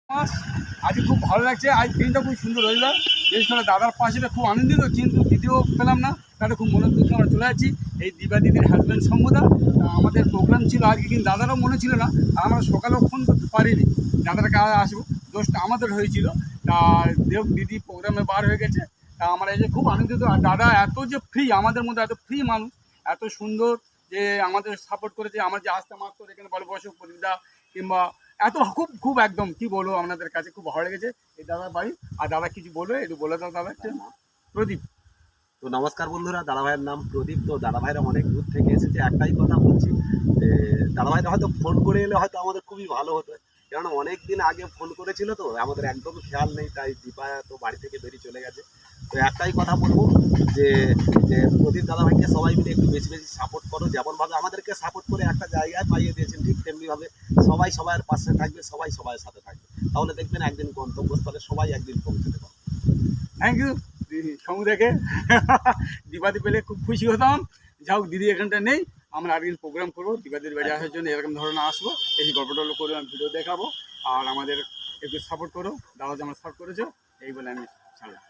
মাস আজকে খুব ভালো লাগছে। আজ দিনটা খুব সুন্দর রবিবার, বিশেষ করে দাদার পাশে খুব আনন্দিত, কিন্তু দিদিও পেলাম না, তাহলে খুব মনের দুঃখে আমরা চলে যাচ্ছি। এই দিবা দিদির হাজব্যান্ড সম্বদা আমাদের প্রোগ্রাম ছিল আজকে, কিন্তু দাদারও মনে ছিল না, আর আমরা সকালেও ফোন করতে পারিনি দাদার কাছে আসবো, দোষটা আমাদের হয়েছিল। তা দেব দিদি প্রোগ্রামে বার হয়ে গেছে, তা আমরা এই যে খুব আনন্দিত। আর দাদা এত যে ফ্রি, আমাদের মধ্যে এত ফ্রি মানুষ, এত সুন্দর যে আমাদের সাপোর্ট করেছে। আমার যে আসতে মাত্র এখানে বলে বসে প্রদীপদা কিংবা এত খুব খুব একদম কি বলবো, আপনাদের কাছে খুব ভালো লেগেছে এই দাদার বাড়ি। আর দাদা কিছু বলবে, একটু বলে দাও দাদা। প্রদীপ। তো নমস্কার বন্ধুরা, দাদাভাইয়ের নাম প্রদীপ। তো দাদাভাইরা অনেক দূর থেকে এসেছে, একটাই কথা বলছি যে দাদাভাইরা হয়তো ফোন করে এলে হয়তো আমাদের খুবই ভালো হতো, কেননা অনেক দিন আগে ফোন করেছিল তো আমাদের একদম খেয়াল নেই, তাই দীপা তো বাড়ি থেকে বেরিয়ে চলে গেছে। তো একটাই কথা বলবো যে যে প্রদীপ দাদাভাইকে সবাই মিলে একটু বেশি বেশি সাপোর্ট করো, যেমনভাবে আমাদেরকে সাপোর্ট করে একটা জায়গায় পাইয়ে দিয়েছেন, ঠিক তেমনিভাবে সবাই সবার পাশে থাকবে, সবাই সবার সাথে থাকবে, তাহলে দেখবেন একদিন গন্তব্যস্থলে সবাই একদিন পৌঁছতে পারবে। থ্যাংক ইউ দিদি, সঙ্গ দেখে দীপাদি পেলে খুব খুশি হতাম। যাও দিদি এখানটা নেই, আমরা আরেকদিন প্রোগ্রাম করবো দীপাদির বাড়ি আসার জন্য, এরকম ধরনের আসবো, এই গল্প টল্প করে আমি ভিডিও দেখাবো। আর আমাদের একটু সাপোর্ট করো, দাদা যে আমার সাপোর্ট করেছো, এই বলে আমি ছাড়লাম।